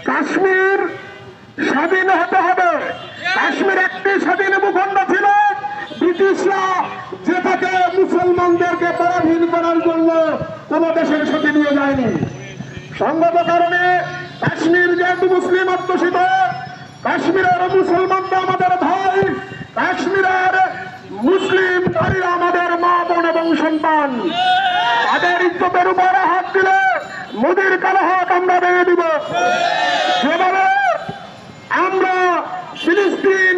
কাশ্মীর স্বাধীন হতে হবে। কাশ্মীর একটি স্বাধীন ভূখণ্ড ছিল, ব্রিটিশরা যেটাকে মুসলমানদেরকে পরাধীন করার জন্য কোন দেশের সাথে নিয়ে যায়নি। সংগত কারণে কাশ্মীর যেহেতু মুসলিম অধ্যুষিত, কাশ্মীরের মুসলমানরা আমাদের ভাই, কাশ্মীরের মুসলিম নারীরা আমাদের মা বোন এবং সন্তান। তাদের ইজ্জতের উপরে হাত দিলে মোদির কালো হাত আমরা ভেঙে দিব। যেভাবে আমরা ফিলিস্তিন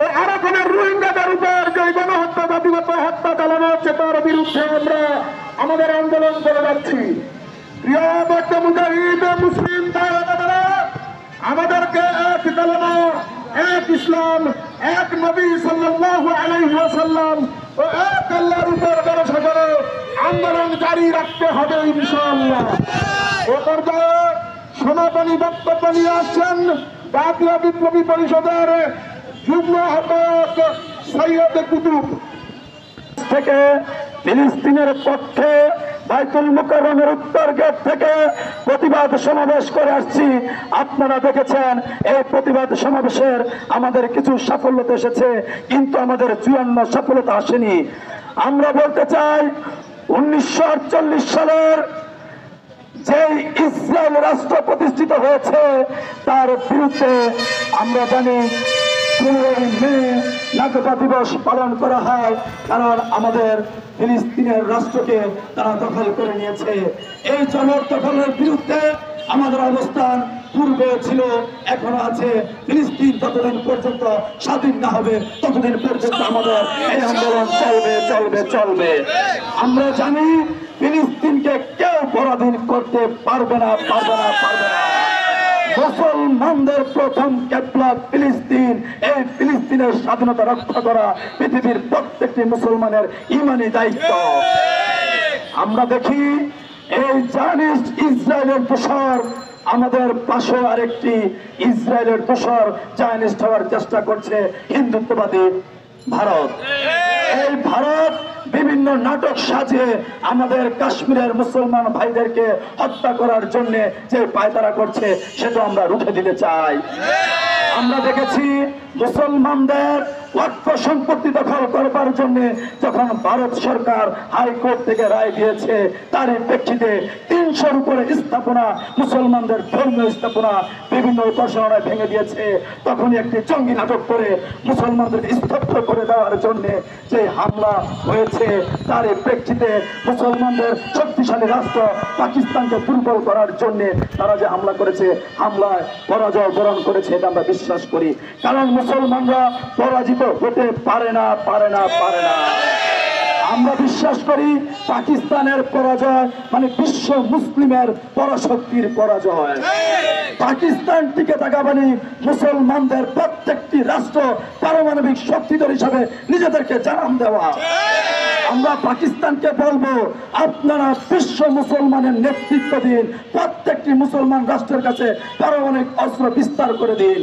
ও আরাকানের রোহিঙ্গাদের উপর যে গণহত্যা, জাতিগত হত্যা চালানো হচ্ছে তার বিরুদ্ধে আমরা আমাদের আন্দোলন করে যাচ্ছি। প্রিয় মুজাহিদ মুসলিম ভাইরা, আমাদেরকে এক কালেমা, এক ইসলাম, এক নবী সাল্লাল্লাহু আলাইহি ওয়াসাল্লাম ও এক আল্লাহর উপর ভরসা করে আন্দোলন জারি রাখতে হবে ইনশাআল্লাহ। এ পর্যায়ে সমাপনী বক্তব্য নিয়ে আসছেন জাতীয় বিপ্লবী পরিষদের যুগ্ম আহ্বায়ক সৈয়দ কুতুব। থেকে ফিলিস্তিনের পক্ষে বাইতুল মুকাররমের উত্তর গেট থেকে প্রতিবাদ সমাবেশ করে আসছি। আপনারা দেখেছেন এই প্রতিবাদ সমাবেশের আমাদের কিছু সাফল্যতা এসেছে, কিন্তু আমাদের চূড়ান্ত সফলতা আসেনি। আমরা বলতে চাই 1948 সালের যে ইসরায়েল রাষ্ট্র প্রতিষ্ঠিত হয়েছে তার বিরুদ্ধে আমরা জানি 15 মে নাগরিকতা দিবস পালন করা হয়, কারণ আমাদের ফিলিস্তিনের রাষ্ট্রকে তারা দখল করে নিয়েছে। এই জবরদখলের বিরুদ্ধে আমাদের অবস্থান পূর্বে ছিল, এখনো আছে। ফিলিস্তিন যতদিন পর্যন্ত স্বাধীন না হবে ততদিন পর্যন্ত আমাদের এই আন্দোলন চলবে চলবে চলবে। আমরা জানি ফিলিস্তিনকে কেউ পরাধীন করতে পারবে না, পারবে না, পারবে না। মুসলমানদের প্রথম কেবলা ফিলিস্তিন। এই ফিলিস্তিনের স্বাধীনতা রক্ষা করা পৃথিবীর প্রত্যেকটি মুসলমানের ঈমানি দায়িত্ব। আমরা দেখি এই জায়নিস্ট ইসরায়েলের দোসর, আমাদের পাশে আরেকটি ইসরায়েলের দোসর জায়নিস্ট হওয়ার চেষ্টা করছে হিন্দুত্ববাদী ভারত। এই ভারত বিভিন্ন নাটক সাজিয়ে আমাদের কাশ্মীরের মুসলমান ভাইদেরকে হত্যা করার জন্য যে পায়তারা করছে সেটা আমরা রুখে দিতে চাই। আমরা দেখেছি মুসলমানদের ওয়াকফ সম্পত্তি দখল করবার জন্য যখন ভারত সরকার হাইকোর্ট থেকে রায় দিয়েছে, তারই প্রেক্ষিতে 300-র উপরে স্থাপনা, মুসলমানদের ধর্মীয় স্থাপনা বিভিন্ন উপাসনায় ভেঙে দিয়েছে। তখনই একটি জঙ্গি নাটক করে মুসলমানদেরকে স্তব্ধ করে দেওয়ার জন্য যে হামলা হয়েছে, তারই প্রেক্ষিতে মুসলমানদের শক্তিশালী রাষ্ট্র পাকিস্তানকে দুর্বল করার জন্য তারা যে হামলা করেছে, হামলায় পরাজয় বরণ করেছে, এটা আমরা বিশ্বাস করি। কারণ মুসলমানরা পরাজিত হতে পারে না, পারে না, পারে না। আমরা বিশ্বাস করি পাকিস্তানের পরাজয় মানে বিশ্ব মুসলিমের পরাশক্তির পরাজয়। পাকিস্তান টিকে থাকা মানে মুসলমানদের প্রত্যেকটি রাষ্ট্র পারমাণবিক শক্তিধর হিসাবে নিজেদেরকে জানান দেওয়া। আমরা পাকিস্তানকে বলবো, আপনারা বিশ্ব মুসলমানের নেতৃত্ব দিন, প্রত্যেকটি মুসলমান রাষ্ট্রের কাছে পারমাণবিক অস্ত্র বিস্তার করে দিন,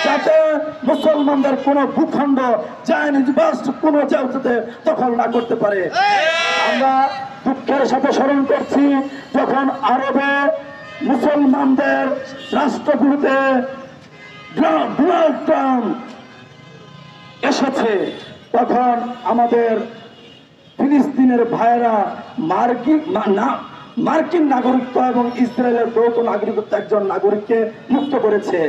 যাতে মুসলমানদের কোন ভূখণ্ড চাইনিজ রাষ্ট্র কোনো জায়গাতে দখল না করতে পারে। আমরা দুঃখের সাথে স্মরণ করছি যখন আরবে মুসলমানদের রাষ্ট্রগুলোতে ডোনাল্ড ট্রাম্প এসেছে, তখন আমাদের ফিলিস্তিনের ভাইয়েরা মার্কিন নাগরিকত্ব এবং ইসরায়েলের দ্বৈত নাগরিকত্ব একজন নাগরিককে মুক্ত করেছে।